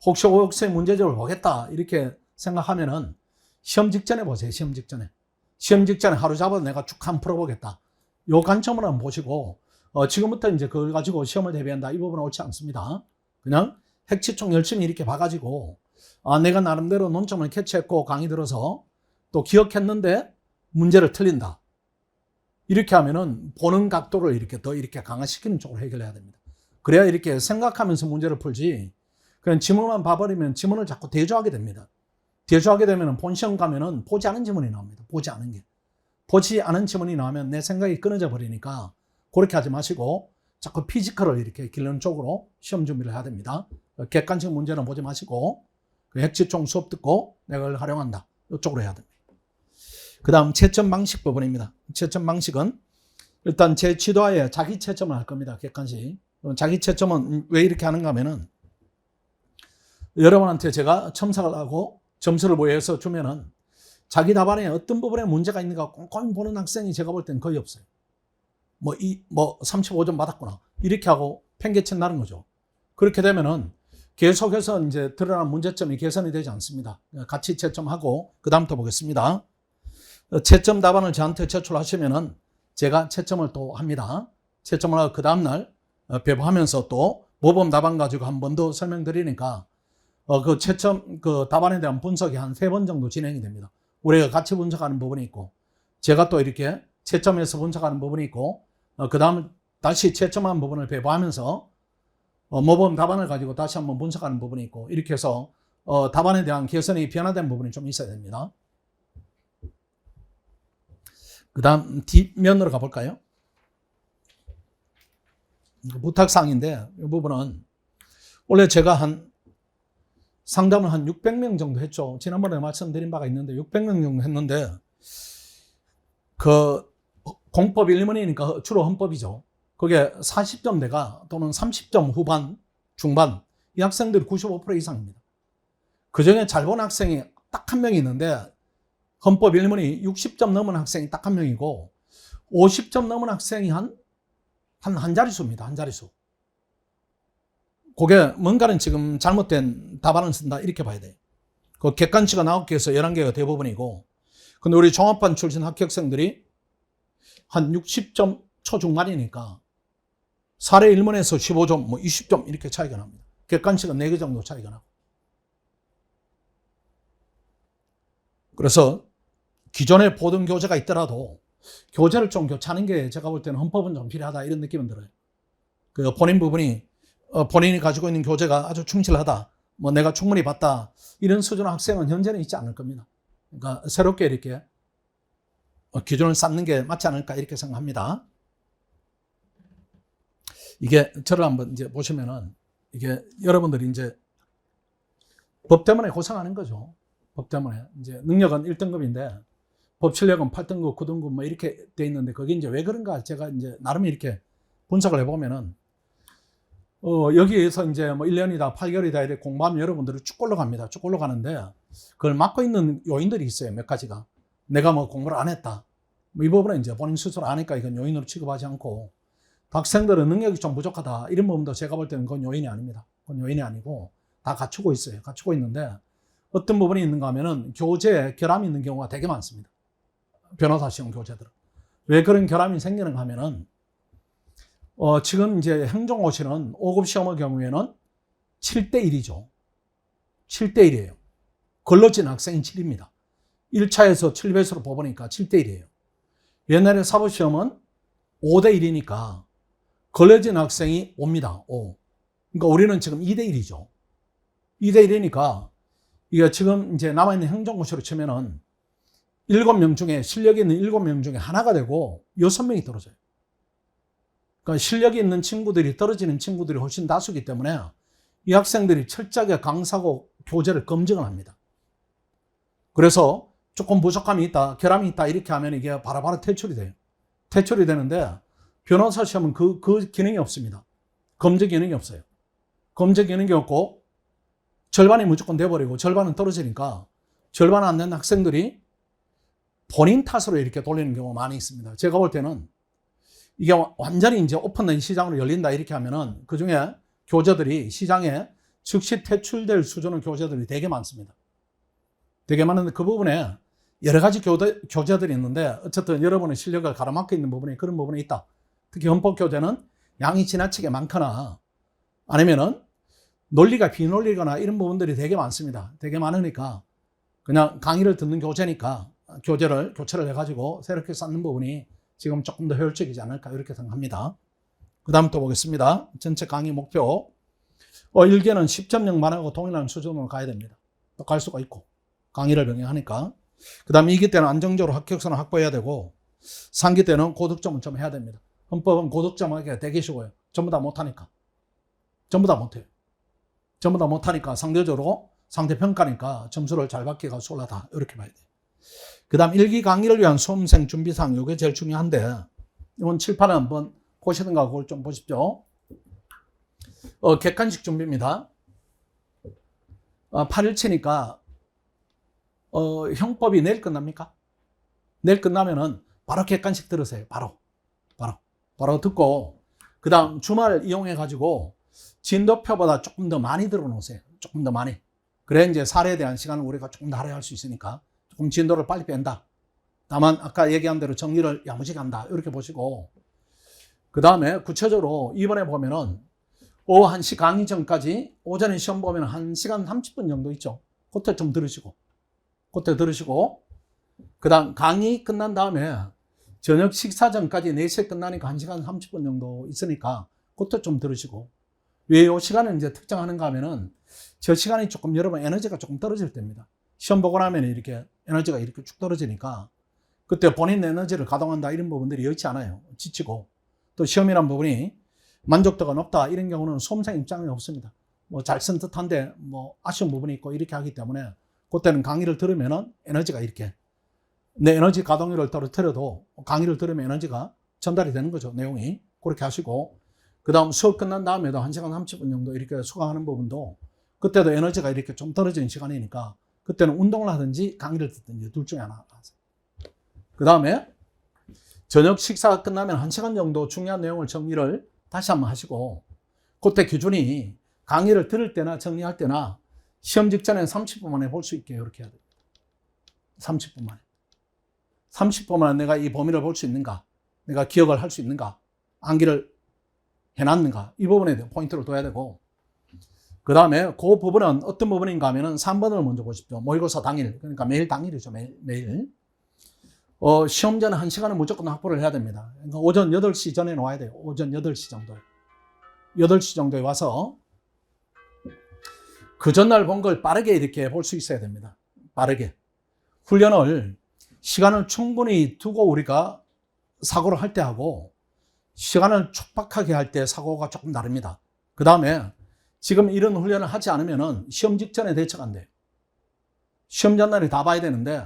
혹시 OX의 문제집을 보겠다 이렇게 생각하면은 시험 직전에 보세요. 시험 직전에 하루 잡아서 내가 쭉 한번 풀어보겠다. 요 관점으로 한번 보시고 지금부터 이제 그걸 가지고 시험을 대비한다. 이 부분은 옳지 않습니다. 그냥 핵치총 열심히 이렇게 봐가지고 내가 나름대로 논점을 캐치했고 강의 들어서 또 기억했는데 문제를 틀린다. 이렇게 하면은 보는 각도를 이렇게 더 이렇게 강화시키는 쪽으로 해결해야 됩니다. 그래야 이렇게 생각하면서 문제를 풀지 그냥 지문만 봐버리면 지문을 자꾸 대조하게 됩니다. 대조하게 되면 본 시험 가면은 보지 않은 지문이 나옵니다. 보지 않은 지문이 나오면 내 생각이 끊어져 버리니까 그렇게 하지 마시고 자꾸 피지컬을 이렇게 기르는 쪽으로 시험 준비를 해야 됩니다. 객관식 문제는 보지 마시고 핵지총 수업 듣고 내가 그걸 활용한다. 이쪽으로 해야 됩니다. 그 다음 채점 방식 부분입니다. 채점 방식은 일단 제 지도하에 자기 채점을 할 겁니다. 객관식. 자기 채점은 왜 이렇게 하는가 하면은 여러분한테 제가 첨삭을 하고 점수를 모여서 주면은 자기 답안에 어떤 부분에 문제가 있는가 꼼꼼히 보는 학생이 제가 볼 때는 거의 없어요. 35점 받았구나. 이렇게 하고 팽개친다는 거죠. 그렇게 되면은 계속해서 이제 드러난 문제점이 개선이 되지 않습니다. 같이 채점하고 그 다음부터 보겠습니다. 채점 답안을 저한테 제출하시면은 제가 채점을 또 합니다. 채점을 하고 그 다음날 배부하면서 또 모범 답안 가지고 한 번 더 설명드리니까 그 채점 그 답안에 대한 분석이 한 3번 정도 진행이 됩니다. 우리가 같이 분석하는 부분이 있고 제가 또 이렇게 채점해서 분석하는 부분이 있고 그 다음 다시 채점한 부분을 배부하면서 모범 답안을 가지고 다시 한번 분석하는 부분이 있고 이렇게 해서 답안에 대한 개선이 변화된 부분이 좀 있어야 됩니다. 그 다음 뒷면으로 가볼까요? 부탁사항인데 이 부분은 원래 제가 상담을 한 600명 정도 했죠. 지난번에 말씀드린 바가 있는데 600명 정도 했는데 그 공법 1문이니까 주로 헌법이죠. 그게 40점대가 또는 30점 후반, 중반 이 학생들이 95% 이상입니다. 그중에 잘 본 학생이 딱 한 명이 있는데 헌법 1문이 60점 넘은 학생이 딱 한 명이고 50점 넘은 학생이 한 자릿수입니다. 한 자릿수. 그게 뭔가는 지금 잘못된 답안을 쓴다 이렇게 봐야 돼요. 그 객관치가 9개에서 11개가 대부분이고 근데 우리 종합반 출신 합격생들이 한 60점 초중반이니까 4례 1문에서 15점, 뭐 20점 이렇게 차이가 납니다. 객관치가 4개 정도 차이가 나고. 그래서 기존에 보던 교재가 있더라도 교재를 좀 교체하는 게 제가 볼 때는 헌법은 좀 필요하다 이런 느낌은 들어요. 그 본인 부분이 본인이 가지고 있는 교재가 아주 충실하다, 뭐 내가 충분히 봤다 이런 수준의 학생은 현재는 있지 않을 겁니다. 그러니까 새롭게 이렇게 기준을 쌓는 게 맞지 않을까 이렇게 생각합니다. 이게 저를 한번 이제 보시면은 이게 여러분들이 이제 법 때문에 고생하는 거죠. 법 때문에 이제 능력은 1등급인데 법 실력은 8등급, 9등급 뭐 이렇게 돼 있는데 그게 이제 왜 그런가 제가 이제 나름 이렇게 분석을 해보면은 여기에서 이제 뭐 1년이다, 8개월이다 이렇게 공부하면 여러분들이 쭉 올라갑니다. 쭉 올라가는데 그걸 막고 있는 요인들이 있어요. 몇 가지가. 내가 뭐 공부를 안 했다. 뭐 이 부분은 이제 본인 스스로 아니까 이건 요인으로 취급하지 않고 학생들은 능력이 좀 부족하다. 이런 부분도 제가 볼 때는 그건 요인이 아닙니다. 그건 요인이 아니고 다 갖추고 있어요. 갖추고 있는데 어떤 부분이 있는가 하면은 교재에 결함이 있는 경우가 되게 많습니다. 변호사 시험 교재들은. 왜 그런 결함이 생기는가 하면은 지금 이제 행정고시는 5급 시험의 경우에는 7대1이죠. 7대1이에요. 걸러진 학생이 7입니다. 1차에서 7배수로 뽑으니까 7대1이에요. 옛날에 사법시험은 5대1이니까 걸러진 학생이 5입니다. 5. 그러니까 우리는 지금 2대1이죠. 2대1이니까 이게 지금 이제 남아있는 행정고시로 치면은 7명 중에 실력이 있는 7명 중에 하나가 되고 6명이 떨어져요. 그러니까 실력이 있는 친구들이 떨어지는 친구들이 훨씬 다수기 때문에 이 학생들이 철저하게 강사고 교재를 검증을 합니다. 그래서 조금 부족함이 있다, 결함이 있다 이렇게 하면 이게 바로바로 퇴출이 돼요. 퇴출이 되는데 변호사 시험은 그 기능이 없습니다. 검증 기능이 없어요. 검증 기능이 없고 절반이 무조건 돼버리고 절반은 떨어지니까 절반 안 된 학생들이 본인 탓으로 이렇게 돌리는 경우가 많이 있습니다. 제가 볼 때는 이게 완전히 이제 오픈된 시장으로 열린다 이렇게 하면은 그 중에 교재들이 시장에 즉시 퇴출될 수준의 교재들이 되게 많습니다. 되게 많은데 그 부분에 여러 가지 교재들이 있는데 어쨌든 여러분의 실력을 가로막고 있는 부분이 그런 부분이 있다. 특히 헌법 교재는 양이 지나치게 많거나 아니면은 논리가 비논리거나 이런 부분들이 되게 많습니다. 되게 많으니까 그냥 강의를 듣는 교재니까 교체를 해가지고 새롭게 쌓는 부분이 지금 조금 더 효율적이지 않을까 이렇게 생각합니다. 그 다음 또 보겠습니다. 전체 강의 목표 1개는 10.0만 하고 동일한 수준으로 가야 됩니다. 또 갈 수가 있고 강의를 병행하니까. 그 다음 2기 때는 안정적으로 합격선을 확보해야 되고 3기 때는 고득점을 좀 해야 됩니다. 헌법은 고득점 하기가 되게 쉬워요. 전부 다 못하니까. 전부 다 못해요. 전부 다 못하니까 상대적으로 상대평가니까 점수를 잘 받기가 수월하다 이렇게 봐야 돼요. 그 다음 1기 강의를 위한 수험생 준비사항 이게 제일 중요한데 이건 칠판을 한번 보시든가 그걸 좀 보십시오. 객관식 준비입니다. 8일치니까 형법이 내일 끝납니까? 내일 끝나면은 바로 객관식 들으세요. 바로 듣고 그 다음 주말 이용해 가지고 진도표보다 조금 더 많이 들어놓으세요. 조금 더 많이. 그래 이제 사례에 대한 시간을 우리가 조금 더 할애할 수 있으니까 조금 진도를 빨리 뺀다. 다만 아까 얘기한 대로 정리를 야무지게 한다. 이렇게 보시고 그 다음에 구체적으로 이번에 보면은 오후 1시 강의 전까지 오전에 시험 보면 1시간 30분 정도 있죠. 그때 좀 들으시고 그 다음 강의 끝난 다음에 저녁 식사 전까지 4시에 끝나니까 1시간 30분 정도 있으니까 그때 좀 들으시고 왜 이 시간을 이제 특정하는가 하면은 저 시간이 조금 여러분 에너지가 조금 떨어질 때입니다. 시험 보고 나면 이렇게 에너지가 이렇게 쭉 떨어지니까 그때 본인 에너지를 가동한다 이런 부분들이 여의치 않아요. 지치고 또 시험이란 부분이 만족도가 높다 이런 경우는 수험생 입장에 없습니다. 뭐 잘 쓴 듯한데 뭐 아쉬운 부분이 있고 이렇게 하기 때문에 그때는 강의를 들으면은 에너지가 이렇게 내 에너지 가동률을 떨어뜨려도 강의를 들으면 에너지가 전달이 되는 거죠. 내용이 그렇게 하시고 그 그 다음 수업 끝난 다음에도 1시간 30분 정도 이렇게 수강하는 부분도 그때도 에너지가 이렇게 좀 떨어지는 시간이니까 그때는 운동을 하든지 강의를 듣든지 둘 중에 하나. 그 다음에 저녁 식사가 끝나면 1시간 정도 중요한 내용을 정리를 다시 한번 하시고 그때 기준이 강의를 들을 때나 정리할 때나 시험 직전에 30분 만에 볼 수 있게 이렇게 해야 됩니다. 30분 만에. 30분 만에 내가 이 범위를 볼 수 있는가? 내가 기억을 할 수 있는가? 암기를 해놨는가? 이 부분에 대해 포인트를 둬야 되고 그 다음에 그 부분은 어떤 부분인가 하면은 3번을 먼저 보십시오. 모의고사 당일, 그러니까 매일 당일이죠. 매일. 시험 전에 1시간은 무조건 확보를 해야 됩니다. 그러니까 오전 8시 전에 와야 돼요. 오전 8시 정도에. 8시 정도에 와서 그 전날 본 걸 빠르게 이렇게 볼 수 있어야 됩니다. 빠르게. 훈련을 시간을 충분히 두고 우리가 사고를 할 때 하고 시간을 촉박하게 할 때 사고가 조금 다릅니다. 그 다음에 지금 이런 훈련을 하지 않으면 시험 직전에 대처가 안 돼요. 시험 전날에 다 봐야 되는데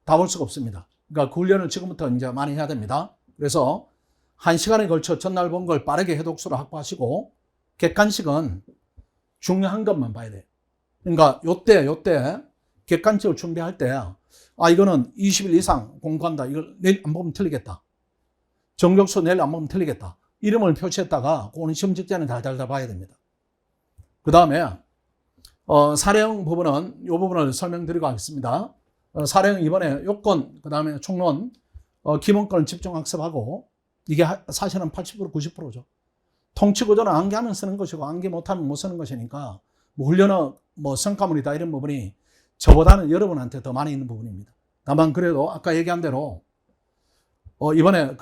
다 볼 수가 없습니다. 그러니까 그 훈련을 지금부터 이제 많이 해야 됩니다. 그래서 1시간에 걸쳐 전날 본 걸 빠르게 해독수를 확보하시고 객관식은 중요한 것만 봐야 돼요. 그러니까 요때 객관식을 준비할 때 이거는 20일 이상 공부한다. 이걸 내일 안 보면 틀리겠다. 정적수 내일 안 보면 틀리겠다. 이름을 표시했다가 그거는 시험 직전에 달달달 봐야 됩니다. 그 다음에 사례형 부분은 이 부분을 설명드리고 하겠습니다. 사례형 이번에 요건, 그 다음에 총론, 기본권을 집중 학습하고 이게 사실은 80% 90%죠. 통치구조는 암기하면 쓰는 것이고 암기 못하면 못 쓰는 것이니까 훈련은 성과물이다 이런 부분이 저보다는 여러분한테 더 많이 있는 부분입니다. 다만 그래도 아까 얘기한 대로 이번에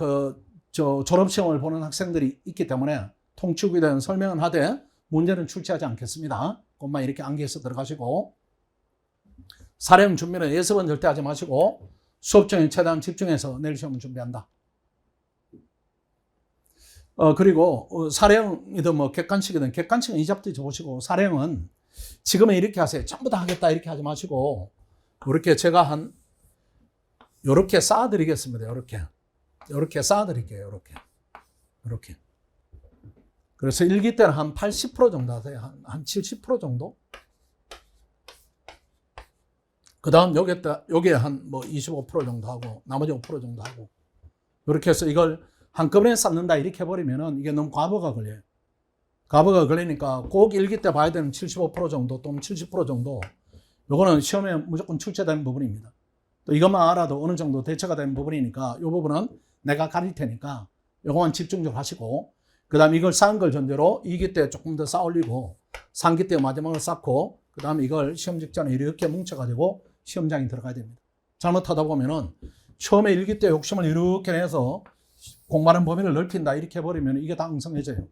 졸업시험을 보는 학생들이 있기 때문에 통치구에 대한 설명은 하되 문제는 출제하지 않겠습니다. 그것만 이렇게 암기해서 들어가시고 사례형 준비는 예습은 절대 하지 마시고 수업 중에 최대한 집중해서 내일 시험을 준비한다. 그리고 사례형이든 객관식이든 객관식은 이잡지 적으시고 사례형은 지금은 이렇게 하세요. 전부 다 하겠다 이렇게 하지 마시고 이렇게 제가 요렇게 쌓아드리겠습니다. 요렇게 쌓아드릴게요. 요렇게. 그래서 일기 때는 한 80% 정도 하세요. 한 70% 정도? 그 다음 여기에 한 25% 정도 하고, 나머지 5% 정도 하고. 이렇게 해서 이걸 한꺼번에 쌓는다 이렇게 해버리면은 이게 너무 과부가 걸려요. 과부가 걸리니까 꼭 일기 때 봐야 되는 75% 정도 또는 70% 정도. 요거는 시험에 무조건 출제되는 부분입니다. 또 이것만 알아도 어느 정도 대처가 되는 부분이니까 이 부분은 내가 가릴 테니까 요거만 집중적으로 하시고 그 다음에 이걸 쌓은 걸 전제로 2기 때 조금 더 쌓아 올리고 3기 때 마지막으로 쌓고 그 다음에 이걸 시험 직전에 이렇게 뭉쳐가지고 시험장에 들어가야 됩니다. 잘못하다 보면은 처음에 1기 때 욕심을 이렇게 내서 공부하는 범위를 넓힌다 이렇게 해버리면 이게 다 엉성해져요.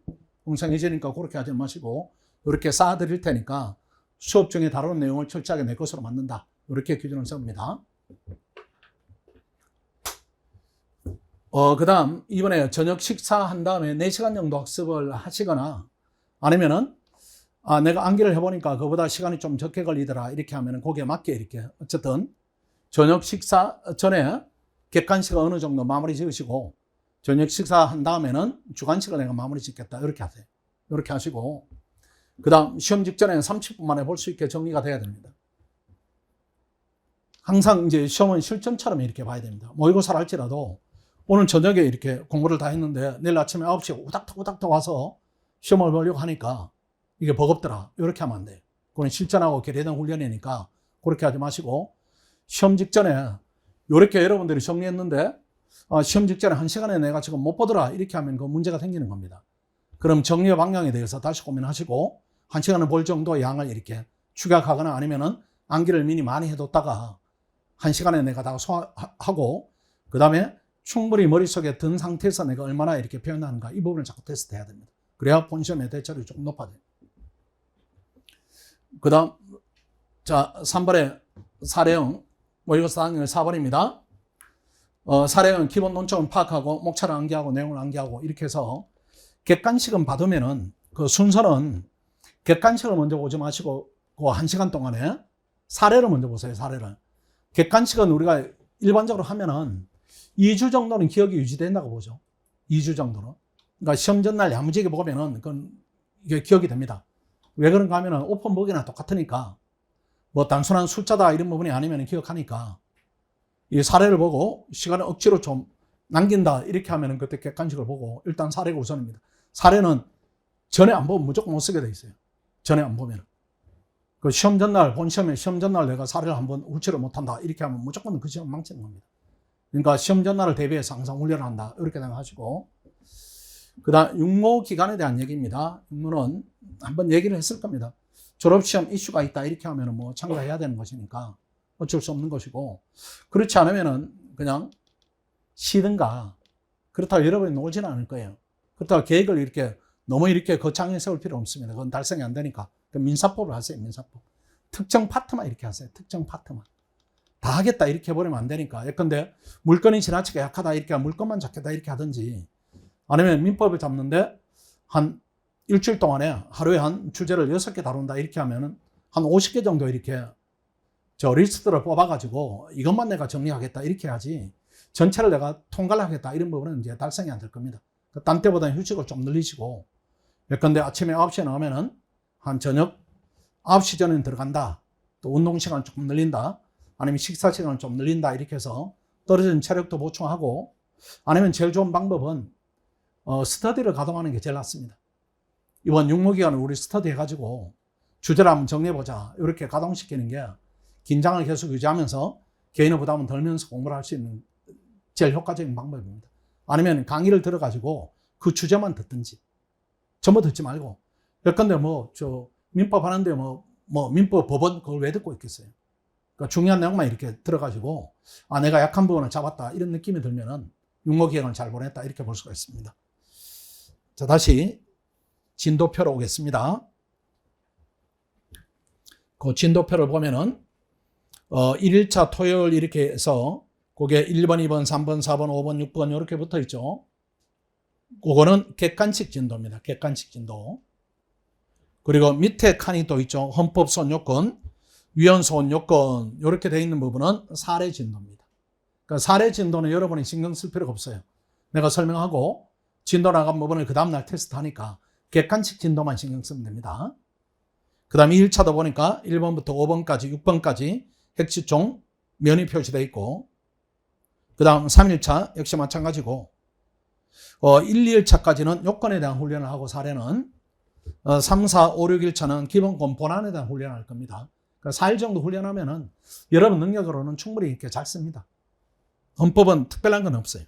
엉성해지니까 그렇게 하지 마시고 이렇게 쌓아드릴 테니까 수업 중에 다루는 내용을 철저하게 내 것으로 만든다. 이렇게 기준을 세웁니다. 그 다음 이번에 저녁 식사한 다음에 4시간 정도 학습을 하시거나 아니면은 내가 암기를 해보니까 그보다 시간이 좀 적게 걸리더라 이렇게 하면은 거기에 맞게 이렇게 어쨌든 저녁 식사 전에 객관식을 어느 정도 마무리 지으시고 저녁 식사한 다음에는 주관식을 내가 마무리 짓겠다 이렇게 하세요. 이렇게 하시고 그 다음 시험 직전에는 30분 만에 볼 수 있게 정리가 돼야 됩니다. 항상 이제 시험은 실전처럼 이렇게 봐야 됩니다. 모의고사를 할지라도 오늘 저녁에 이렇게 공부를 다 했는데 내일 아침에 9시에 우닥닥 와서 시험을 보려고 하니까 이게 버겁더라. 이렇게 하면 안 돼요. 그건 실전하고 계획된 훈련이니까 그렇게 하지 마시고 시험 직전에 이렇게 여러분들이 정리했는데 시험 직전에 1시간에 내가 지금 못 보더라 이렇게 하면 그 문제가 생기는 겁니다. 그럼 정리의 방향에 대해서 다시 고민하시고 1시간을 볼 정도의 양을 이렇게 축약하거나 아니면은 암기를 미리 많이 해뒀다가 1시간에 내가 다 소화하고 그 다음에 충분히 머릿속에 든 상태에서 내가 얼마나 이렇게 표현하는가 이 부분을 자꾸 테스트해야 됩니다. 그래야 본시험의 대처율이 조금 높아져요. 그 다음 3번에 사례형 모의고사 당일 4번입니다. 사례형 기본 논점을 파악하고 목차를 암기하고 내용을 암기하고 이렇게 해서 객관식은 받으면은 그 순서는 객관식을 먼저 보지 마시고 그 1시간 동안에 사례를 먼저 보세요. 사례를. 객관식은 우리가 일반적으로 하면은 2주 정도는 기억이 유지된다고 보죠. 2주 정도는. 그러니까 시험 전날 야무지게 보면은 그건 이게 기억이 됩니다. 왜 그런가 하면은 오픈북이나 똑같으니까 뭐 단순한 숫자다 이런 부분이 아니면 기억하니까 이 사례를 보고 시간을 억지로 좀 남긴다 이렇게 하면은 그때 객관식을 보고 일단 사례가 우선입니다. 사례는 전에 안 보면 무조건 못 쓰게 돼 있어요. 전에 안 보면. 그 시험 전날, 본 시험에 시험 전날 내가 사례를 한번 울치를 못한다 이렇게 하면 무조건 그 시험 망치는 겁니다. 그러니까 시험 전날을 대비해서 항상 훈련을 한다 이렇게 생각하시고, 그 다음 육모 기간에 대한 얘기입니다. 육모는 한번 얘기를 했을 겁니다. 졸업시험 이슈가 있다 이렇게 하면 뭐 참가해야 되는 것이니까 어쩔 수 없는 것이고, 그렇지 않으면은 그냥 쉬든가, 그렇다고 여러분이 놀지는 않을 거예요. 그렇다고 계획을 이렇게 너무 이렇게 거창하게 세울 필요 없습니다. 그건 달성이 안 되니까. 민사법을 하세요. 민사법. 특정 파트만 이렇게 하세요. 특정 파트만. 다 하겠다 이렇게 해버리면 안 되니까. 예컨대 물건이 지나치게 약하다 이렇게 물건만 잡겠다 이렇게 하든지, 아니면 민법을 잡는데 한 일주일 동안에 하루에 한 주제를 6개 다룬다 이렇게 하면은 한 50개 정도 이렇게 저 리스트를 뽑아가지고 이것만 내가 정리하겠다 이렇게 해야지, 전체를 내가 통과를 하겠다 이런 부분은 이제 달성이 안 될 겁니다. 딴 때보다는 휴식을 좀 늘리시고, 예컨대 아침에 9시에 나오면은 한 저녁 9시 전에 들어간다. 또 운동 시간을 조금 늘린다. 아니면 식사 시간을 좀 늘린다. 이렇게 해서 떨어진 체력도 보충하고, 아니면 제일 좋은 방법은 스터디를 가동하는 게 제일 낫습니다. 이번 육모기간을 우리 스터디 해가지고 주제를 한번 정리해보자. 이렇게 가동시키는 게 긴장을 계속 유지하면서 개인의 부담은 덜면서 공부를 할 수 있는 제일 효과적인 방법입니다. 아니면 강의를 들어가지고 그 주제만 듣든지, 전부 듣지 말고, 예컨대 민법 하는데 민법 법원 그걸 왜 듣고 있겠어요? 그러니까 중요한 내용만 이렇게 들어가지고, 내가 약한 부분을 잡았다 이런 느낌이 들면은 육모기간을 잘 보냈다 이렇게 볼 수가 있습니다. 자, 다시 진도표로 오겠습니다. 그 진도표를 보면은 1일차 토요일 이렇게 해서 그게 1번, 2번, 3번, 4번, 5번, 6번 이렇게 붙어 있죠. 그거는 객관식 진도입니다. 객관식 진도. 그리고 밑에 칸이 또 있죠. 헌법 소원 요건, 위헌 소원 요건 이렇게 되어 있는 부분은 사례 진도입니다. 그러니까 사례 진도는 여러분이 신경 쓸 필요가 없어요. 내가 설명하고 진도 나간 부분을 그 다음날 테스트 하니까 객관식 진도만 신경 쓰면 됩니다. 그 다음에 1차도 보니까 1번부터 5번까지 6번까지 핵시총 면이 표시되어 있고, 그 다음 3일차 역시 마찬가지고, 1, 2일차까지는 요건에 대한 훈련을 하고 사례는 3, 4, 5, 6일차는 기본권 본안에 대한 훈련을 할 겁니다. 그러니까 4일 정도 훈련하면은 여러분 능력으로는 충분히 이렇게 잘 씁니다. 헌법은 특별한 건 없어요.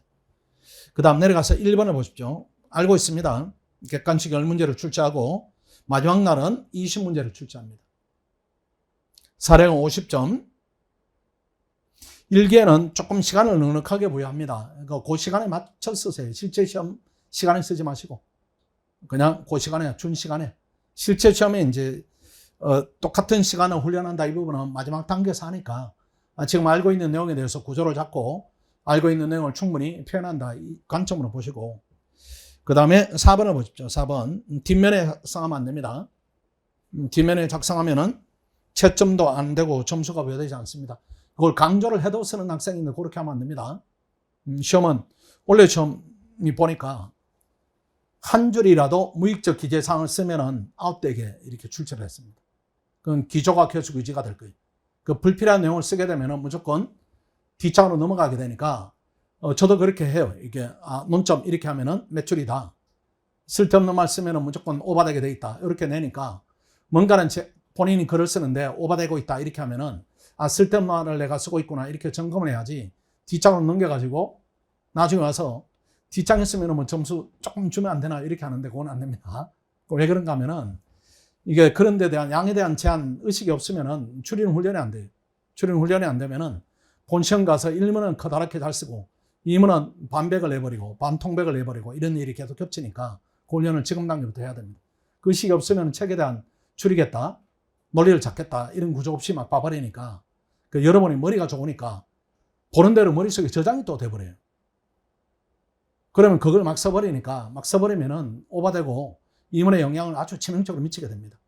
그 다음 내려가서 1번을 보십시오. 알고 있습니다. 객관식 10문제를 출제하고 마지막 날은 20문제를 출제합니다. 사례는 50점. 일기에는 조금 시간을 넉넉하게 부여합니다. 그러니까 그 시간에 맞춰 쓰세요. 실제 시험 시간에 쓰지 마시고 그냥 그 시간에 준 시간에, 실제 시험에 이제 똑같은 시간을 훈련한다 이 부분은 마지막 단계에서 하니까 지금 알고 있는 내용에 대해서 구조를 잡고 알고 있는 내용을 충분히 표현한다 이 관점으로 보시고, 그 다음에 4번을 보십시오. 4번 뒷면에 작성하면 안 됩니다. 뒷면에 작성하면은 채점도 안 되고 점수가 부여되지 않습니다. 그걸 강조를 해도 쓰는 학생인데 그렇게 하면 안 됩니다. 시험은 원래 시험이 보니까 한 줄이라도 무익적 기재사항을 쓰면은 아웃되게 이렇게 출제를 했습니다. 그건 기조가 계속 유지가 될 거예요. 그 불필요한 내용을 쓰게 되면은 무조건 뒷장으로 넘어가게 되니까 저도 그렇게 해요. 이게 논점 이렇게 하면은 몇 줄이다. 쓸데없는 말 쓰면은 무조건 오바되게 돼 있다. 이렇게 내니까 뭔가는 본인이 글을 쓰는데 오바되고 있다 이렇게 하면은 쓸데없는 말을 내가 쓰고 있구나 이렇게 점검을 해야지, 뒷장으로 넘겨가지고 나중에 와서 뒷장에 쓰면은 뭐 점수 조금 주면 안 되나 이렇게 하는데 그건 안 됩니다. 왜 그런가 하면은 이게 그런 데 대한 양에 대한 제한 의식이 없으면은 추리는 훈련이 안 돼요. 추리는 훈련이 안 되면은 본시험 가서 1문은 커다랗게 잘 쓰고 2문은 반백을 내버리고 반통백을 내버리고 이런 일이 계속 겹치니까 그 훈련을 지금 단계부터 해야 됩니다. 그 의식이 없으면 책에 대한 추리겠다, 논리를 잡겠다 이런 구조 없이 막 봐버리니까 여러분이 머리가 좋으니까 보는 대로 머릿속에 저장이 또 돼버려요. 그러면 그걸 막 써버리니까 막 써버리면은 오바되고 이문의 영향을 아주 치명적으로 미치게 됩니다.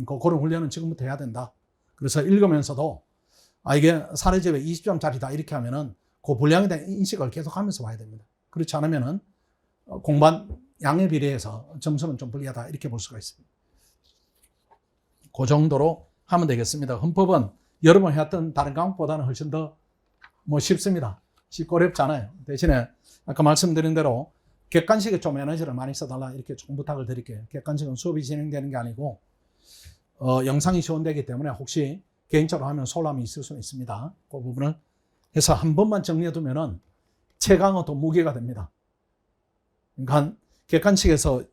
그런 훈련은 지금부터 해야 된다. 그래서 읽으면서도 이게 사례집에 20점짜리다 이렇게 하면은 그 분량에 대한 인식을 계속 하면서 봐야 됩니다. 그렇지 않으면은 공부한 양에 비례해서 점수는 좀 불리하다 이렇게 볼 수가 있습니다. 그 정도로 하면 되겠습니다. 헌법은 여러 번 해왔던 다른 과목보다는 훨씬 더 쉽습니다. 쉽고 어렵잖아요. 대신에 아까 말씀드린 대로 객관식에 좀 에너지를 많이 써달라 이렇게 조금 부탁을 드릴게요. 객관식은 수업이 진행되는 게 아니고 영상이 지원되기 때문에 혹시 개인적으로 하면 소홀함이 있을 수는 있습니다. 그 부분을 해서 한 번만 정리해두면은 최강의 또 무게가 됩니다. 그러니까 객관식에서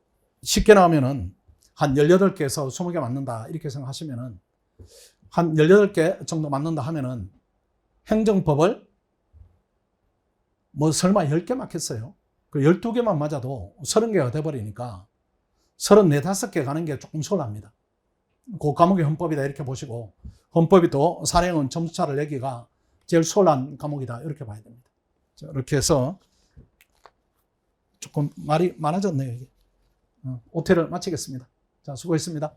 쉽게 나오면은 한 18개에서 20개 맞는다 이렇게 생각하시면은 한 18개 정도 맞는다 하면은 행정법을 설마 10개 맞겠어요? 그 12개만 맞아도 30개가 돼버리니까 34, 5개 가는 게 조금 소홀합니다. 그 과목이 헌법이다 이렇게 보시고 헌법이 또 사례은 점수차를 내기가 제일 소홀한 과목이다 이렇게 봐야 됩니다. 자, 이렇게 해서 조금 말이 많아졌네요. 이게. 오태를 마치겠습니다. 자, 수고했습니다.